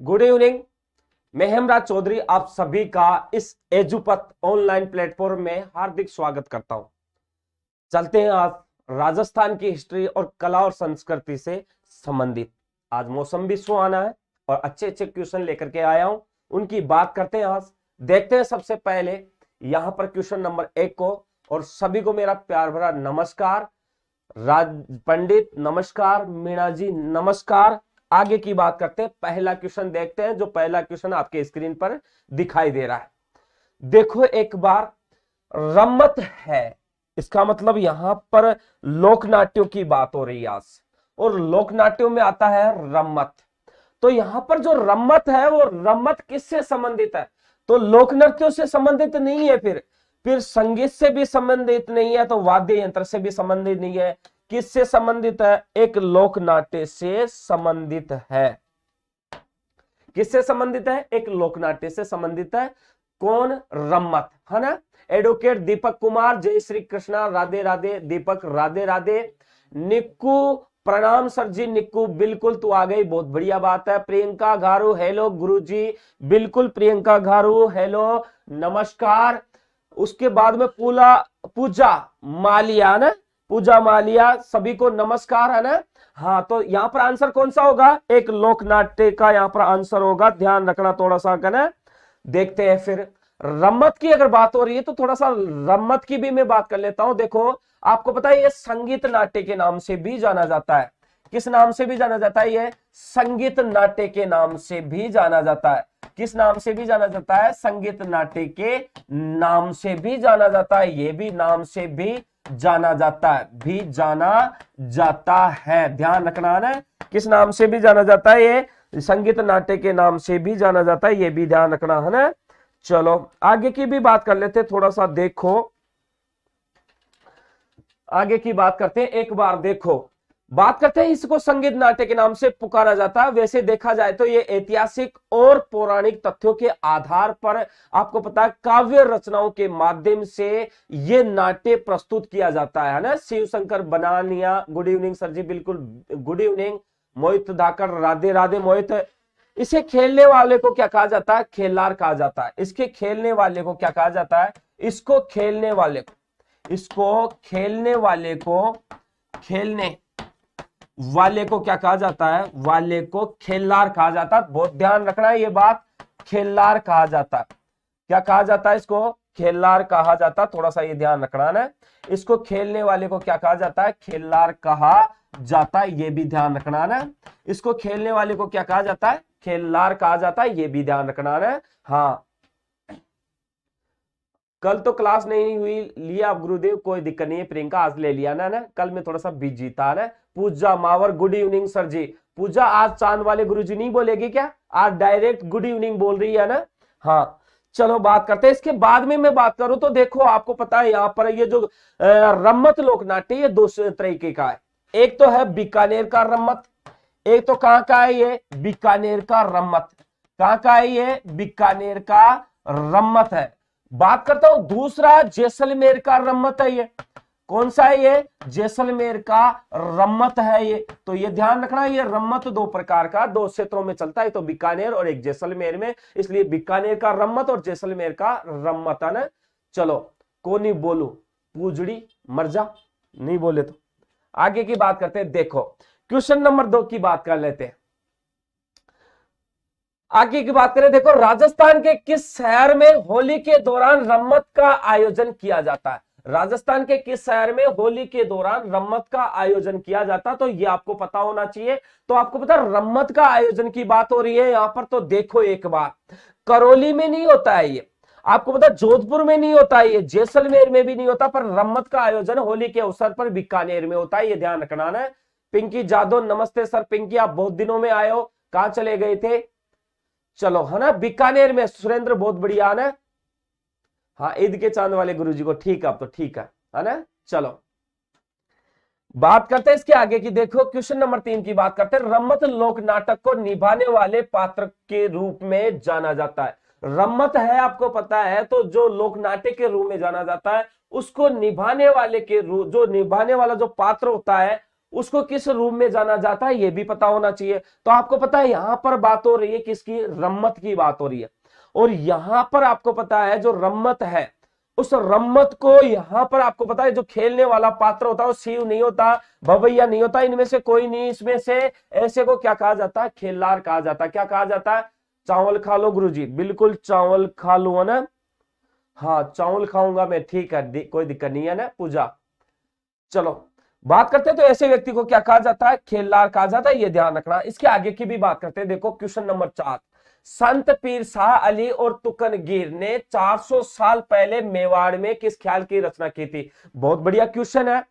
Good evening. मैं हेमराज चौधरी आप सभी का इस एजुपथ ऑनलाइन प्लेटफॉर्म में हार्दिक स्वागत करता हूं। चलते हैं आज राजस्थान की हिस्ट्री और कला और संस्कृति से संबंधित। आज मौसम भी सुहाना है और अच्छे अच्छे क्वेश्चन लेकर के आया हूं, उनकी बात करते हैं। आज देखते हैं सबसे पहले यहां पर क्वेश्चन नंबर 1 को, और सभी को मेरा प्यार भरा नमस्कार। राज पंडित नमस्कार, मीणा जी नमस्कार। आगे की बात करते हैं, पहला क्वेश्चन देखते हैं। जो पहला क्वेश्चन आपके स्क्रीन पर दिखाई दे रहा है, देखो एक बार। रम्मत है, इसका मतलब यहां पर लोक नाट्यों की बात हो रही है आज, और लोक नाट्यों में आता है रम्मत। तो यहां पर जो रम्मत है वो रम्मत किससे संबंधित है? तो लोक नृत्यों से संबंधित नहीं है, फिर संगीत से भी संबंधित नहीं है, तो वाद्य यंत्र से भी संबंधित नहीं है। किससे संबंधित है? एक लोक नाट्य से संबंधित है। किससे संबंधित है? एक लोक नाट्य से संबंधित है। कौन? रम्मत, है ना। एडवोकेट दीपक कुमार, जय श्री कृष्णा, राधे राधे। दीपक राधे राधे। निक्कू प्रणाम सर जी। निक्कू बिल्कुल तू आ गई, बहुत बढ़िया बात है। प्रियंका घारू हेलो गुरुजी, बिल्कुल प्रियंका घारू हेलो नमस्कार। उसके बाद में पूजा मालिया ना, पूजा मालिया, सभी को नमस्कार, है ना। हाँ, तो यहां पर आंसर कौन सा होगा? एक लोक नाट्य का यहां पर आंसर होगा, ध्यान रखना थोड़ा सा, है। देखते हैं फिर रम्मत की अगर बात हो रही है तो थोड़ा सा रम्मत की भी मैं बात कर लेता हूं। देखो आपको पता है ये संगीत नाट्य के नाम से भी जाना जाता है। किस नाम से भी जाना जाता है? ये संगीत नाट्य के नाम से भी जाना जाता है। किस नाम से भी जाना जाता है? संगीत नाट्य के नाम से भी जाना जाता है। ये भी नाम से भी जाना जाता है, भी जाना जाता है, ध्यान रखना है ना। किस नाम से भी जाना जाता है? ये संगीत नाट्य के नाम से भी जाना जाता है, ये भी ध्यान रखना है ना। चलो आगे की भी बात कर लेते, थोड़ा सा देखो, आगे की बात करते हैं। एक बार देखो, बात करते हैं इसको संगीत नाट्य के नाम से पुकारा जाता है। वैसे देखा जाए तो ये ऐतिहासिक और पौराणिक तथ्यों के आधार पर आपको पता है काव्य रचनाओं के माध्यम से ये नाट्य प्रस्तुत किया जाता है ना। Shiv Shankar Banania, good evening sir ji, बिल्कुल गुड इवनिंग। मोहित धाकर राधे राधे। मोहित, इसे खेलने वाले को क्या कहा जाता है? खेलार कहा जाता है। इसके खेलने वाले को क्या कहा जाता है? इसको खेलने वाले को, इसको खेलने वाले को, खेलने वाले को क्या कहा जाता है? वाले को खेलार कहा जाता है। बहुत ध्यान रखना है ये बात, खेलार कहा जाता है। क्या कहा जाता है? इसको खेलार कहा जाता है, थोड़ा सा ये ध्यान रखना है। इसको खेलने वाले को क्या कहा जाता है? खेलार कहा जाता है, ये भी ध्यान रखना है। इसको खेलने वाले को क्या कहा जाता है? खेलार कहा जाता है, ये भी ध्यान रखना है। हाँ, कल तो क्लास नहीं हुई, लिया आप गुरुदेव, कोई दिक्कत नहीं है। प्रियंका आज ले लिया ना, कल मैं थोड़ा सा बिजी था ना। पूजा मावर, गुड इवनिंग सर जी। पूजा आज चांद वाले गुरुजी नहीं बोलेगी क्या? आज डायरेक्ट गुड इवनिंग बोल रही है ना। हाँ, चलो बात करते हैं। इसके बाद में मैं बात करूं तो देखो आपको पता है यहां पर ये जो रम्मत लोक नाट्य, ये दो तरीके का है। एक तो है बीकानेर का रम्मत, एक तो कहां का है? ये बीकानेर का रम्मत। कहां का है ये? बीकानेर का रम्मत है। बात करता हूं दूसरा, जैसलमेर का रम्मत है। ये कौन सा है? ये जैसलमेर का रम्मत है ये। तो ये ध्यान रखना, ये रम्मत दो प्रकार का, दो क्षेत्रों में चलता है, तो बीकानेर और एक जैसलमेर में, इसलिए बीकानेर का रम्मत और जैसलमेर का रम्मत है ना। चलो कोनी बोलू, पूजड़ी मर जा, नहीं बोले तो। आगे की बात करते हैं। देखो क्वेश्चन नंबर 2 की बात कर लेते हैं। आगे की बात करें, देखो राजस्थान के किस शहर में होली के दौरान रम्मत का आयोजन किया जाता है? राजस्थान के किस शहर में होली के दौरान रम्मत का आयोजन किया जाता है? तो ये आपको पता होना चाहिए। तो आपको पता रम्मत का आयोजन की बात हो रही है यहां पर, तो देखो एक बार, करौली में नहीं होता है ये, आपको पता जोधपुर में नहीं होता है ये, जैसलमेर में भी नहीं होता, पर रम्मत का आयोजन होली के अवसर पर बीकानेर में होता है, ये ध्यान रखना है। पिंकी जादव नमस्ते सर। पिंकी आप बहुत दिनों में आए हो, कहां चले गए थे? चलो है ना, बीकानेर में। सुरेंद्र बहुत बढ़िया ना। हाँ, ईद के चांद वाले गुरुजी को, ठीक है, अब तो ठीक है ना। चलो बात करते हैं इसके आगे की। देखो क्वेश्चन नंबर 3 की बात करते हैं। रम्मत लोक नाटक को निभाने वाले पात्र के रूप में जाना जाता है। रम्मत है आपको पता है, तो जो लोक नाट्य के रूप में जाना जाता है, उसको निभाने वाले के रूप, जो निभाने वाला जो पात्र होता है उसको किस रूप में जाना जाता है ये भी पता होना चाहिए। तो आपको पता है यहां पर बात हो रही है किसकी, रम्मत की बात हो रही है। और यहां पर आपको पता है जो रम्मत है, उस रम्मत को यहां पर आपको पता है जो खेलने वाला पात्र होता है वो शिव नहीं होता, भवैया नहीं होता, इनमें से कोई नहीं। इसमें से ऐसे को क्या कहा जाता है, खेलार कहा जाता है। क्या कहा जाता है, चावल खा लो गुरुजी, बिल्कुल चावल खा लो ना, हाँ चावल खाऊंगा मैं, ठीक है, कोई दिक्कत नहीं है ना पूजा। चलो बात करते हैं तो ऐसे व्यक्ति को क्या कहा जाता है, खेलदार कहा जाता है, ये ध्यान रखना। इसके आगे की भी बात करते हैं। देखो क्वेश्चन नंबर 4, संत पीर शाह अली और तुकनगीर ने 400 साल पहले मेवाड़ में किस ख्याल की रचना की थी। बहुत बढ़िया क्वेश्चन है।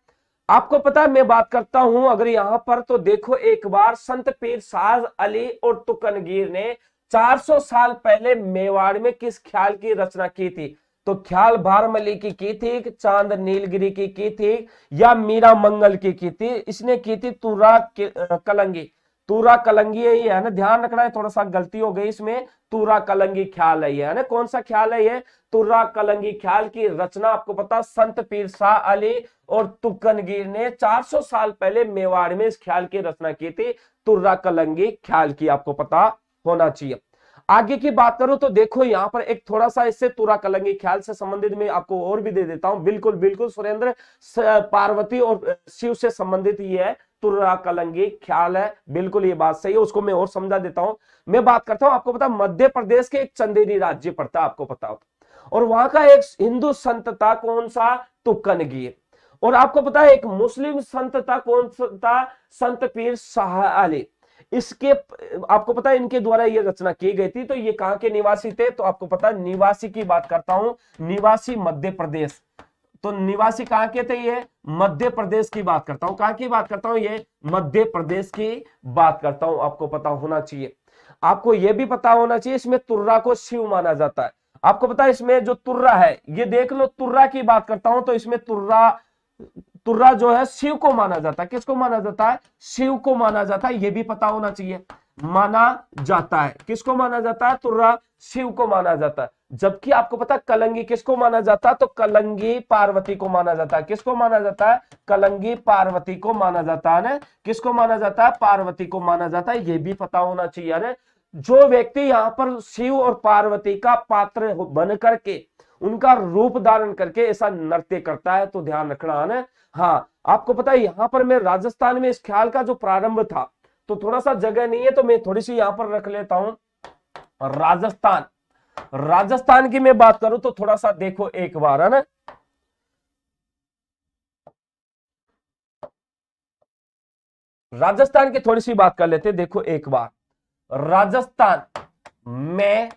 आपको पता है मैं बात करता हूं अगर यहां पर, तो देखो एक बार, संत पीर शाह अली और तुकनगीर ने 400 साल पहले मेवाड़ में किस ख्याल की रचना की थी। तो ख्याल भारमली की थी, चांद नीलगिरी की थी, या मीरा मंगल की थी। इसने की थी तुर्रा कलंगी। तुर्रा कलंगी है ना, ध्यान रखना है, थोड़ा सा गलती हो गई इसमें, तुर्रा कलंगी ख्याल है ना। कौन सा ख्याल है ये, तुर्रा कलंगी ख्याल की रचना आपको पता संत पीर शाह अली और तुकनगीर ने 400 साल पहले मेवाड़ में इस ख्याल की रचना की थी, तुर्रा कलंगी ख्याल की, आपको पता होना चाहिए। आगे की बात करूं तो देखो यहां पर एक थोड़ा सा इससे तुर्रा कलंगी ख्याल से संबंधित मैं आपको और भी दे देता हूं। बिल्कुल बिल्कुल सुरेंद्र, पार्वती और शिव से संबंधित ये है, तुर्रा कलंगी ख्याल है, बिल्कुल ये बात सही है। उसको मैं और समझा देता हूं। मैं बात करता हूं, आपको पता मध्य प्रदेश के एक चंदेरी राज्य पड़ता है, आपको पता हो, और वहां का एक हिंदू संत था, कौन सा, तुकनगीर। और आपको पता है एक मुस्लिम संत था, कौन सा था, संत पीर शाह अली। इसके आपको पता है इनके द्वारा ये रचना की गई थी। तो ये कहां के निवासी थे, तो आपको पता है निवासी की बात करता हूं, निवासी मध्य प्रदेश। तो निवासी कहां के थे, ये मध्य प्रदेश की बात करता हूं। कहां की बात करता हूं, ये मध्य प्रदेश की बात करता हूं, आपको पता होना चाहिए। आपको यह भी पता होना चाहिए इसमें तुर्रा को शिव माना जाता है। आपको पता है इसमें जो तुर्रा है, ये देख लो, तुर्रा की बात करता हूं तो इसमें तुर्रा जो है शिव को माना जाता है। किसको माना जाता है, शिव को माना जाता है, ये भी पता होना चाहिए। माना जाता है, किसको माना जाता है, तुर्रा शिव को माना जाता है। जबकि आपको पता है कलंगी किसको माना जाता है, तो कलंगी पार्वती को माना जाता है। किसको माना जाता है, कलंगी पार्वती को माना जाता है ना। किसको माना जाता है, पार्वती को माना जाता है, ये भी पता होना चाहिए ना। जो व्यक्ति यहाँ पर शिव और पार्वती का पात्र बन करके, उनका रूप धारण करके ऐसा नृत्य करता है, तो ध्यान रखना है ना। हाँ आपको पता है यहां पर मैं राजस्थान में इस ख्याल का जो प्रारंभ था, तो थोड़ा सा जगह नहीं है तो मैं थोड़ी सी यहां पर रख लेता हूं। राजस्थान, राजस्थान की मैं बात करूं तो थोड़ा सा देखो एक बार, है ना। राजस्थान की थोड़ी सी बात कर लेते, देखो एक बार, राजस्थान में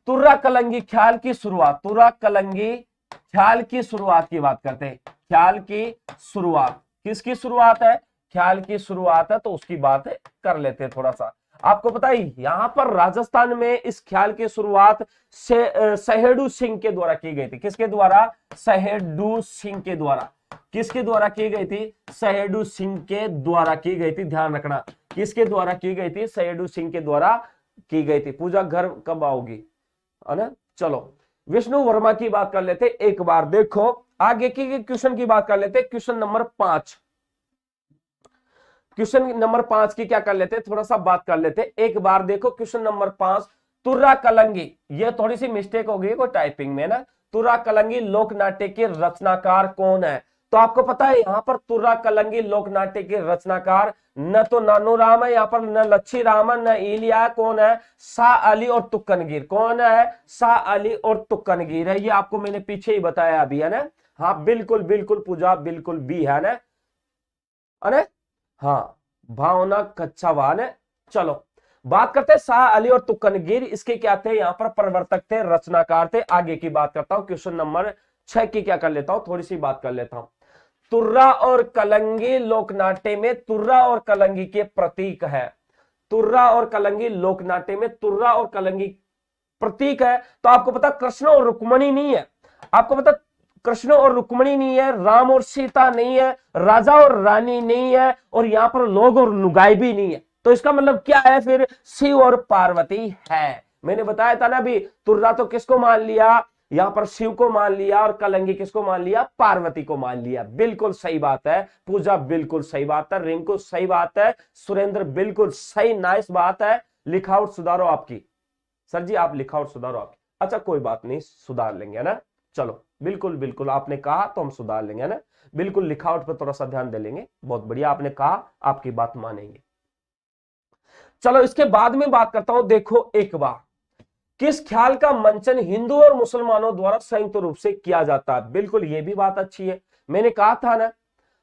तुर्रा कलंगी ख्याल की शुरुआत, तुर्रा कलंगी ख्याल की शुरुआत की बात करते हैं। ख्याल की शुरुआत, किसकी शुरुआत है, ख्याल की शुरुआत है, तो उसकी बात कर लेते हैं थोड़ा सा। आपको पता है यहां पर राजस्थान में इस ख्याल की शुरुआत सहेड़ू सिंह के द्वारा की गई थी। किसके द्वारा, सहेड़ू सिंह के द्वारा। किसके द्वारा की गई थी, सहेड़ू सिंह के द्वारा की गई थी, ध्यान रखना। किसके द्वारा की गई थी, सहेड़ू सिंह के द्वारा की गई थी। पूजा घर कब आओगी, है ना। चलो विष्णु वर्मा की बात कर लेते एक बार। देखो आगे की क्वेश्चन की बात कर लेते, क्वेश्चन नंबर 5। क्वेश्चन नंबर 5 की क्या कर लेते, थोड़ा सा बात कर लेते एक बार। देखो क्वेश्चन नंबर 5, तुर्रा कलंगी, ये थोड़ी सी मिस्टेक हो गई कोई टाइपिंग में ना। तुर्रा कलंगी लोक नाट्य के रचनाकार कौन है, तो आपको पता है यहां पर तुर्रा कलंगी लोक नाट्य के रचनाकार न तो नानू राम है यहाँ पर, न लच्छी राम है, न इलिया, कौन है, शाह अली और तुकनगीर। कौन है, शाह अली और तुकनगीर है। ये आपको मैंने पीछे ही बताया अभी, है ना। हाँ बिल्कुल बिल्कुल पूजा, बिल्कुल भी है ना, अरे हाँ भावना कच्चा वाहन है। चलो बात करते हैं शाह अली और तुकनगीर, इसके क्या थे, यहाँ पर प्रवर्तक थे, रचनाकार थे। आगे की बात करता हूं, क्वेश्चन नंबर 6 की क्या कर लेता हूं, थोड़ी सी बात कर लेता हूं। तुर्रा और कलंगी लोकनाट्य में तुर्रा और कलंगी के प्रतीक है। तुर्रा और कलंगी लोकनाट्य में तुर्रा और कलंगी प्रतीक है। तो आपको पता कृष्ण और रुक्मणी नहीं है, आपको पता कृष्ण और रुक्मणी नहीं है, राम और सीता नहीं है, राजा और रानी नहीं है, और यहां पर लोग और लुगाई भी नहीं है। तो इसका मतलब क्या है, फिर शिव और पार्वती है। मैंने बताया था ना अभी, तुर्रा तो किसको मान लिया, यहां पर शिव को मान लिया और कलंगी किसको मान लिया, पार्वती को मान लिया। बिल्कुल सही बात है पूजा, बिल्कुल सही बात है। रिंकू सही बात है। सुरेंद्र बिल्कुल सही, नाइस बात है। लिखावट सुधारो आपकी, सर जी आप लिखावट सुधारो आपकी। अच्छा कोई बात नहीं, सुधार लेंगे ना, चलो बिल्कुल बिल्कुल आपने कहा तो हम सुधार लेंगे ना, बिल्कुल लिखावट पर थोड़ा सा ध्यान दे लेंगे। बहुत बढ़िया, आपने कहा, आपकी बात मानेंगे। चलो इसके बाद में बात करता हूं। देखो एक बार, किस ख्याल का मंचन हिंदू और मुसलमानों द्वारा संयुक्त रूप से किया जाता है? बिल्कुल ये भी बात अच्छी है, मैंने कहा था ना,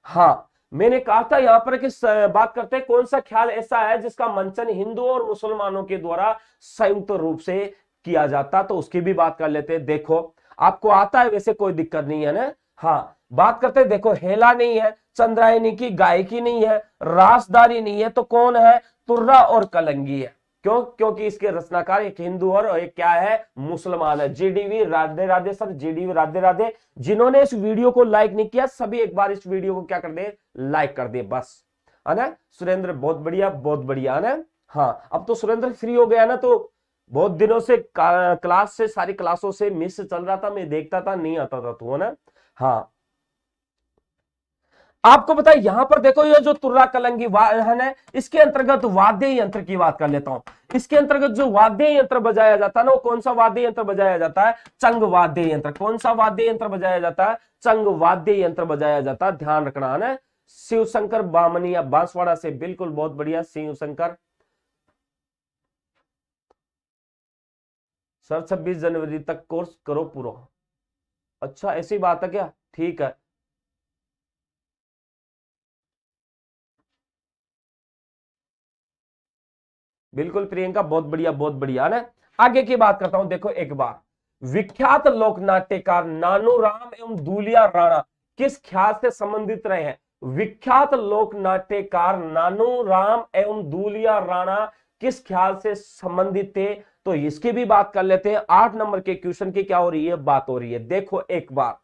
हाँ मैंने कहा था यहां पर कि बात करते हैं कौन सा ख्याल ऐसा है जिसका मंचन हिंदू और मुसलमानों के द्वारा संयुक्त रूप से किया जाता, तो उसकी भी बात कर लेते हैं। देखो आपको आता है वैसे, कोई दिक्कत नहीं है ना। हाँ बात करते हैं, देखो हेला नहीं है, चंद्रायनी की गायकी नहीं है, रासदारी नहीं है, तो कौन है, तुर्रा और कलंगी है। क्यों? क्योंकि इसके रचनाकार एक हिंदू और एक क्या है, मुसलमान है। GDV Radhe Radhe sir, GDV Radhe Radhe. जिन्होंने इस वीडियो को लाइक नहीं किया सभी एक बार इस वीडियो को क्या कर दे, लाइक कर दे बस, है ना। सुरेंद्र बहुत बढ़िया, बहुत बढ़िया, है ना। हाँ अब तो सुरेंद्र फ्री हो गया ना, तो बहुत दिनों से क्लास से, सारी क्लासों से मिस चल रहा था, मैं देखता था, नहीं आता था तू, है ना। हाँ आपको पता है यहां पर देखो, ये जो तुर्रा कलंगी वाहन है, इसके अंतर्गत वाद्य यंत्र की बात कर लेता हूं। इसके अंतर्गत जो वाद्य यंत्र बजाया जाता है ना, वो कौन सा वाद्य यंत्र बजाया जाता है, चंग वाद्य यंत्र। कौन सा वाद्य यंत्र बजाया जाता है, चंग वाद्य यंत्र बजाया जाता है, ध्यान रखना है ना। शिव शंकर बामनिया बांसवाड़ा से, बिल्कुल बहुत बढ़िया शिव शंकर सर। 26 जनवरी तक कोर्स करो पूरा। अच्छा ऐसी बात है क्या, ठीक है। बिल्कुल प्रियंका बहुत बढ़िया, बहुत बढ़िया ना। आगे की बात करता हूं। देखो एक बार, विख्यात लोक नाट्यकार नानूराम एवं दूलिया राणा किस ख्याल से संबंधित रहे हैं? विख्यात लोक नाट्यकार नानूराम एवं दूलिया राणा किस ख्याल से संबंधित थे? तो इसकी भी बात कर लेते हैं। 8 नंबर के क्वेश्चन की क्या हो रही है, बात हो रही है। देखो एक बार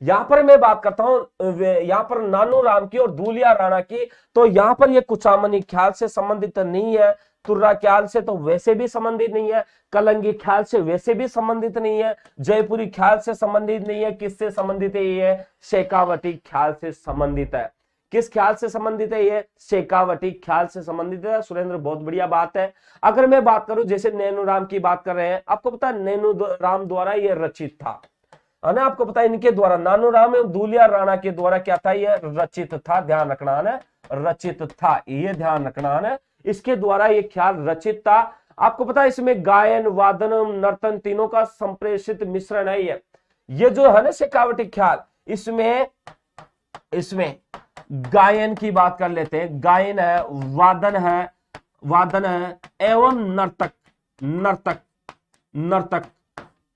यहां पर मैं बात करता हूं, यहां पर नानू राम की और दूलिया राणा की, तो यहां पर ये कुचामनी ख्याल से संबंधित नहीं है, तुर्रा ख्याल से तो वैसे भी संबंधित नहीं है, कलंगी ख्याल से वैसे भी संबंधित नहीं है, जयपुरी ख्याल से संबंधित नहीं है। किससे संबंधित है ये, शेखावटी ख्याल से संबंधित है। किस ख्याल से संबंधित है ये, शेखावटी ख्याल से संबंधित है। सुरेंद्र बहुत बढ़िया बात है। अगर मैं बात करूं, जैसे नैनू राम की बात कर रहे हैं, आपको पता है नैनू राम द्वारा ये रचित था, है ना। आपको पता है इनके द्वारा, नानू राम एवं दूलिया राणा के द्वारा क्या था, ये रचित था, ध्यान रखना है ना, रचित था, ये ध्यान रखना है ना। इसके द्वारा ये ख्याल रचित था। आपको पता है इसमें गायन वादन नर्तन तीनों का संप्रेषित मिश्रण है ये जो है ना शेखावटी ख्याल, इसमें गायन की बात कर लेते हैं। गायन है, वादन है एवं नर्तक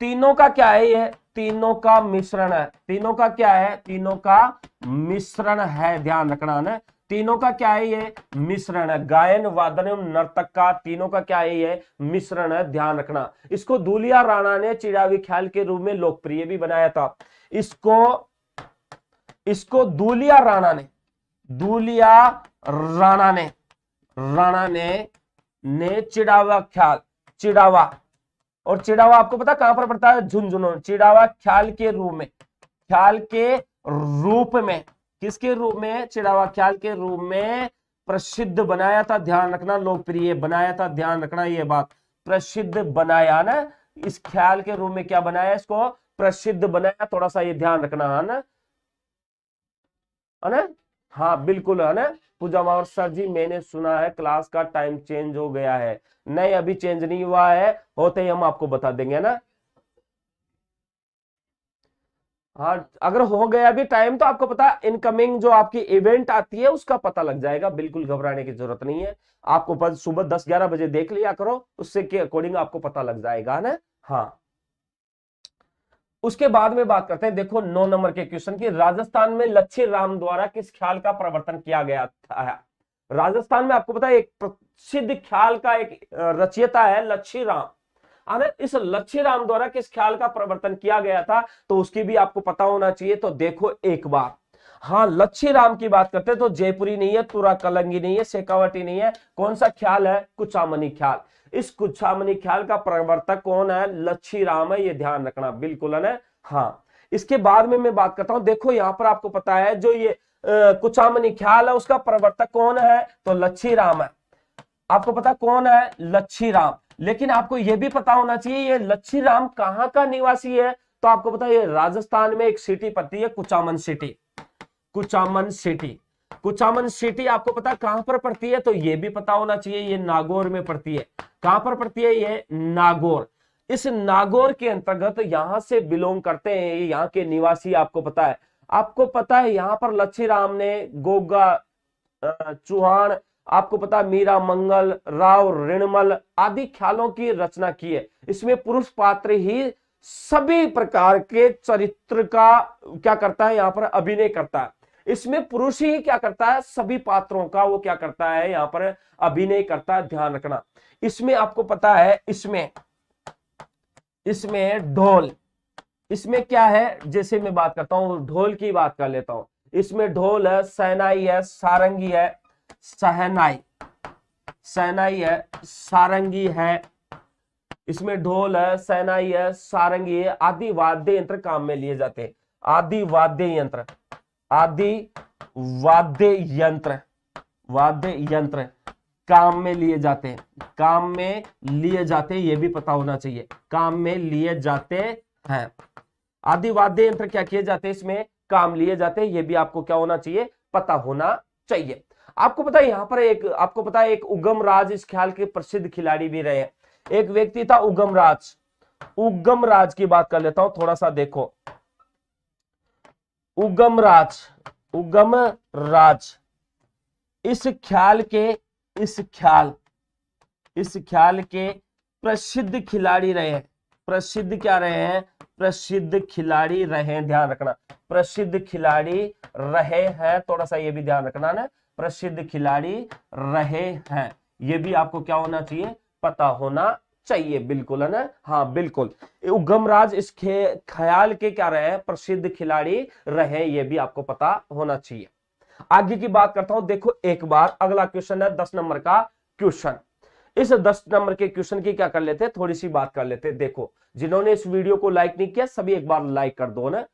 तीनों का क्या है, ये तीनों का मिश्रण है। तीनों का क्या है, तीनों का मिश्रण है, ध्यान रखना है। तीनों का क्या है, ये मिश्रण है। गायन वादन एवं नर्तक का तीनों का क्या है, ये मिश्रण है, ध्यान रखना। इसको दूलिया राणा ने चिड़ावी ख्याल के रूप में लोकप्रिय भी बनाया था। इसको दूलिया राणा ने चिड़ावा और चिड़ावा आपको पता कहां पर पड़ता है, झुंझुनू। चिड़ावा ख्याल के रूप में किसके रूप में, चिड़ावा ख्याल के रूप में प्रसिद्ध बनाया था, ध्यान रखना। लोकप्रिय बनाया था, ध्यान रखना ये बात, प्रसिद्ध बनाया ना। इस ख्याल के रूप में क्या बनाया, इसको प्रसिद्ध बनाया, थोड़ा सा ये ध्यान रखना है ना। हाँ बिल्कुल है ना। पूजा मावर सर जी मैंने सुना है क्लास का टाइम चेंज हो गया है। नहीं अभी चेंज नहीं हुआ है, होते ही हम आपको बता देंगे ना। हाँ अगर हो गया भी टाइम तो आपको पता इनकमिंग जो आपकी इवेंट आती है उसका पता लग जाएगा, बिल्कुल घबराने की जरूरत नहीं है। आपको बस सुबह 10-11 बजे देख लिया करो, उससे के अकॉर्डिंग आपको पता लग जाएगा ना। हाँ उसके बाद में बात करते हैं। देखो 9 नंबर के क्वेश्चन की, राजस्थान में लच्छी राम द्वारा किस ख्याल का प्रवर्तन किया गया था? राजस्थान में आपको पता है एक प्रसिद्ध ख्याल का एक रचयिता है लच्छी राम। इस लच्छी राम द्वारा किस ख्याल का प्रवर्तन किया गया था, तो उसकी भी आपको पता होना चाहिए। तो देखो एक बार, हाँ, लच्छी राम की बात करते हैं तो जयपुरी नहीं है, तुरा कलंगी नहीं है, शेखावटी नहीं है, कौन सा ख्याल है? कुचामनी ख्याल। इस कुचामनी ख्याल का प्रवर्तक कौन है? लच्छी राम है, ये ध्यान रखना बिल्कुल है ना। हाँ, इसके बाद में मैं बात करता हूं, देखो यहां पर आपको पता है जो ये कुचामनी ख्याल है उसका प्रवर्तक कौन है? तो लच्छी राम है। आपको पता कौन है? लच्छी राम। लेकिन आपको यह भी पता होना चाहिए ये लच्छी राम कहां का निवासी है? तो आपको पता है ये राजस्थान में एक सिटी पड़ती है, Kuchaman city. Kuchaman city, Kuchaman city आपको पता कहां पर पड़ती है? तो ये भी पता होना चाहिए ये नागौर में पड़ती है। कहां पर पड़ती है? ये नागौर। इस नागौर के अंतर्गत यहां से बिलोंग करते हैं यहाँ के निवासी। आपको पता है, आपको पता है यहां पर लच्छी राम ने गोगा चौहान, आपको पता मीरा मंगल, राव ऋणमल आदि ख्यालों की रचना की है। इसमें पुरुष पात्र ही सभी प्रकार के चरित्र का क्या करता है? यहाँ पर अभिनय करता है। इसमें पुरुष ही क्या करता है? सभी पात्रों का वो क्या करता है? यहाँ पर अभिनय करता है, ध्यान रखना। इसमें आपको पता है इसमें ढोल, इसमें क्या है? जैसे मैं बात करता हूं ढोल की बात कर लेता हूं। इसमें ढोल है, शहनाई है, सारंगी है, शहनाई है, सारंगी है, इसमें ढोल है, शहनाई है, सारंगी है, आदि वाद्य यंत्र काम में लिए जाते हैं। आदि वाद्य यंत्र, वाद्य यंत्र काम में लिए जाते हैं, काम में लिए जाते हैं, ये भी पता होना चाहिए, काम में लिए जाते हैं। आदि वाद्य यंत्र क्या किए जाते हैं? इसमें काम लिए जाते हैं, ये भी आपको क्या होना चाहिए? पता होना चाहिए। आपको पता है यहां पर आपको पता है एक उगम राज इस ख्याल के प्रसिद्ध खिलाड़ी भी रहे। एक व्यक्ति था उगम राज की बात कर लेता हूं थोड़ा सा, देखो उगम राज इस ख्याल के प्रसिद्ध खिलाड़ी रहे हैं। प्रसिद्ध क्या रहे हैं? प्रसिद्ध खिलाड़ी रहे, ध्यान रखना, प्रसिद्ध खिलाड़ी रहे हैं, थोड़ा सा ये भी ध्यान रखना ना, प्रसिद्ध खिलाड़ी रहे हैं, ये भी आपको क्या होना चाहिए? पता होना चाहिए, बिल्कुल है ना। हाँ बिल्कुल, उगमराज इस ख्याल के क्या रहे? प्रसिद्ध खिलाड़ी रहे, ये भी आपको पता होना चाहिए। आगे की बात करता हूं, देखो एक बार अगला क्वेश्चन है 10 नंबर का क्वेश्चन। इस 10 नंबर के क्वेश्चन की क्या कर लेते हैं? थोड़ी सी बात कर लेते हैं। देखो जिन्होंने इस वीडियो को लाइक नहीं किया सभी एक बार लाइक कर दो ना।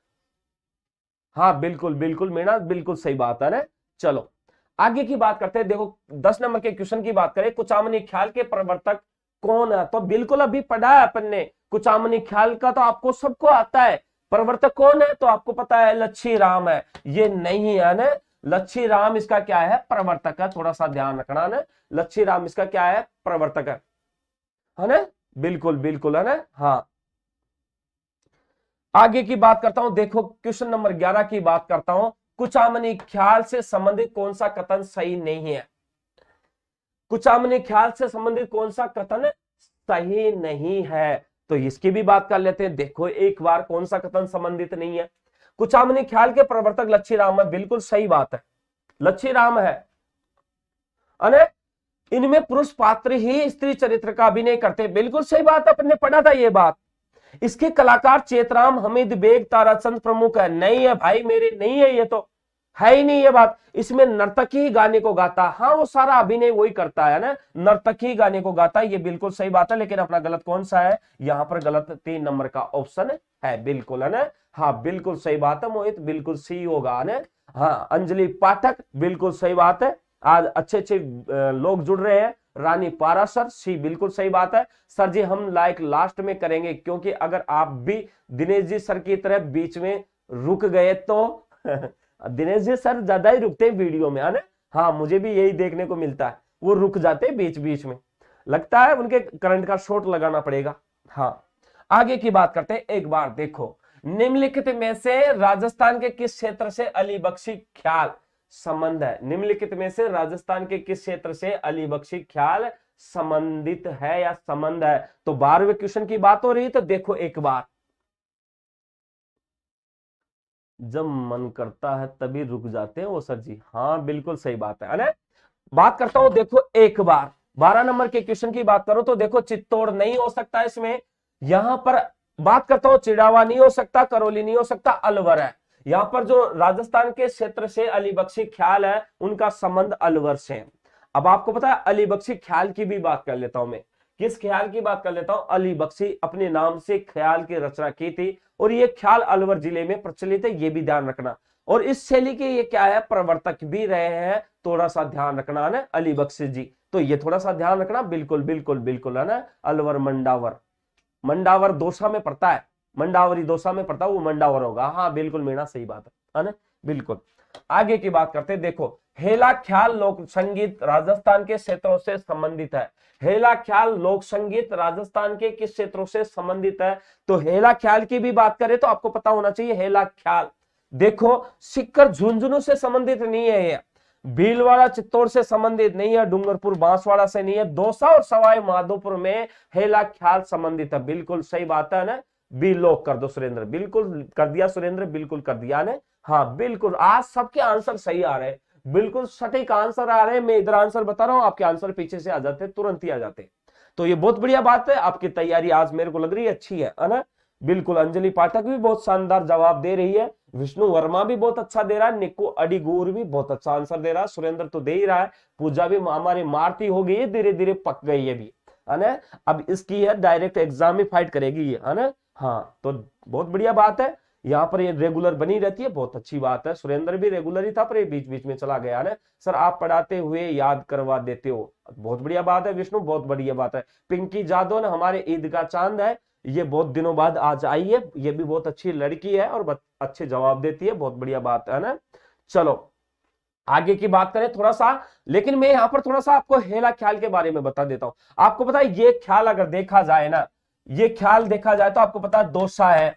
हाँ बिल्कुल बिल्कुल मीना, बिल्कुल सही बात है ना। चलो आगे की बात करते हैं। देखो 10 नंबर के क्वेश्चन की बात करें, कुचामनी ख्याल के प्रवर्तक कौन है? तो बिल्कुल अभी पढ़ा है अपन ने, कुचामनी ख्याल का तो आपको सबको आता है। प्रवर्तक कौन है? तो आपको पता है लच्छी राम है, ये नहीं है ना। लच्छी राम इसका क्या है? प्रवर्तक है, थोड़ा सा ध्यान रखना ना। लच्छी राम इसका क्या है? प्रवर्तक है ना, बिल्कुल बिल्कुल है ना। हाँ आगे की बात करता हूं, देखो क्वेश्चन नंबर 11 की बात करता हूं। कुचामनी ख्याल से संबंधित कौन सा कथन सही नहीं है? कुचामनी ख्याल से संबंधित कौन सा कथन सही नहीं है? तो इसकी भी बात कर लेते हैं। देखो एक बार कौन सा कथन संबंधित नहीं है? कुचामनी ख्याल के प्रवर्तक लच्छी राम है, बिल्कुल सही बात है, लच्छी राम है। अने इनमें पुरुष पात्र ही स्त्री चरित्र का अभिनय करते, बिल्कुल सही बात, अपन ने पढ़ा था ये बात। इसके कलाकार चेतराम, हमीद बेग, ताराचंद प्रमुख है। नहीं है भाई मेरे, नहीं है, ये तो है ही नहीं ये बात। इसमें नर्तक ही गाने को गाता, हाँ वो सारा अभिनय वही करता है ना, नर्तक ही गाने को गाता है, ये बिल्कुल सही बात है। लेकिन अपना गलत कौन सा है? यहाँ पर गलत 3 नंबर का ऑप्शन है, बिल्कुल है ना। हाँ बिल्कुल सही बात है मोहित, बिल्कुल सही होगा ना। हाँ अंजलि पाठक, बिल्कुल सही बात है। आज अच्छे अच्छे लोग जुड़ रहे हैं। रानी पारासर, सी बिल्कुल सही बात है। सर जी हम लाइक लास्ट में करेंगे, क्योंकि अगर आप भी दिनेश जी सर की तरह बीच में रुक गए तो दिनेश जी सर ज्यादा ही रुकते हैं वीडियो में, है ना। हाँ मुझे भी यही देखने को मिलता है, वो रुक जाते हैं बीच बीच में, लगता है उनके करंट का शॉट लगाना पड़ेगा। हाँ आगे की बात करते हैं। एक बार देखो, निम्नलिखित में से राजस्थान के किस क्षेत्र से अली बख्शी ख्याल संबंध है? निम्नलिखित में से राजस्थान के किस क्षेत्र से अली बख्शी ख्याल संबंधित है या संबंध है? तो 12वें क्वेश्चन की बात हो रही है, तो देखो एक बार, जब मन करता है तभी रुक जाते हैं वो सर जी, हाँ बिल्कुल सही बात है ना। बात करता हूं, देखो एक बार 12 नंबर के क्वेश्चन की बात करो तो देखो चित्तौड़ नहीं हो सकता इसमें। यहां पर बात करता हूं चिड़ावा नहीं हो सकता, करौली नहीं हो सकता, अलवर है। यहाँ पर जो राजस्थान के क्षेत्र से अली बख्शी ख्याल है उनका संबंध अलवर से है। अब आपको पता है अली बख्शी ख्याल की भी बात कर लेता हूं मैं। किस ख्याल की बात कर लेता हूं? अली बख्शी अपने नाम से ख्याल की रचना की थी और ये ख्याल अलवर जिले में प्रचलित है, ये भी ध्यान रखना। और इस शैली के ये क्या है, प्रवर्तक भी रहे हैं, थोड़ा सा ध्यान रखना है ना अली बख्शी जी, तो ये थोड़ा सा ध्यान रखना। बिल्कुल बिल्कुल बिल्कुल है ना। अलवर मंडावर, मंडावर दोसा में पड़ता है, मंडावरी दोसा में पड़ता है, वो मंडावर होगा। हाँ बिल्कुल मीणा, सही बात है ना। बिल्कुल आगे की बात करते हैं। देखो हेला ख्याल लोक संगीत राजस्थान के क्षेत्रों से संबंधित है। हेला ख्याल लोक संगीत राजस्थान के किस क्षेत्रों से संबंधित है? तो हेला ख्याल की भी बात करें तो आपको पता होना चाहिए हेला ख्याल, देखो सिक्कर झुंझुनू से संबंधित नहीं है, ये भीलवाड़ा चित्तौड़ से संबंधित नहीं है, डूंगरपुर बांसवाड़ा से नहीं है, दौसा और सवाई माधोपुर में हेला ख्याल संबंधित है। बिल्कुल सही बात है ना। बी लॉक कर दो सुरेंद्र, बिल्कुल कर दिया सुरेंद्र, बिल्कुल कर दिया ने। हाँ बिल्कुल, आज सबके आंसर सही आ रहे हैं, बिल्कुल सटीक आंसर आ रहे हैं। मैं इधर आंसर बता रहा हूं, आपके आंसर पीछे से आ जाते, तुरंत ही आ जाते। तो ये बहुत बढ़िया बात है, आपकी तैयारी आज मेरे को लग रही है अच्छी है ना। बिल्कुल अंजलि पाठक भी बहुत शानदार जवाब दे रही है, विष्णु वर्मा भी बहुत अच्छा दे रहा है, निक्कू अडिगूर भी बहुत अच्छा आंसर दे रहा है, सुरेंद्र तो दे ही रहा है, पूजा भी हमारी मारती हो गई है, धीरे धीरे पक गई है भी, है ना। अब इसकी है डायरेक्ट एग्जाम में फाइट करेगी ये, है ना। हाँ तो बहुत बढ़िया बात है, यहाँ पर ये रेगुलर बनी रहती है, बहुत अच्छी बात है। सुरेंद्र भी रेगुलर ही था पर ये बीच बीच में चला गया ना। सर आप पढ़ाते हुए याद करवा देते हो, बहुत बढ़िया बात है विष्णु, बहुत बढ़िया बात है। पिंकी जादव ने हमारे ईद का चांद है, ये बहुत दिनों बाद आज आई है, ये भी बहुत अच्छी लड़की है और अच्छे जवाब देती है, बहुत बढ़िया बात है ना। चलो आगे की बात करें थोड़ा सा, लेकिन मैं यहाँ पर थोड़ा सा आपको हेला ख्याल के बारे में बता देता हूं। आपको पता है ये ख्याल अगर देखा जाए ना, ये ख्याल देखा जाए तो आपको पता है दौसा है,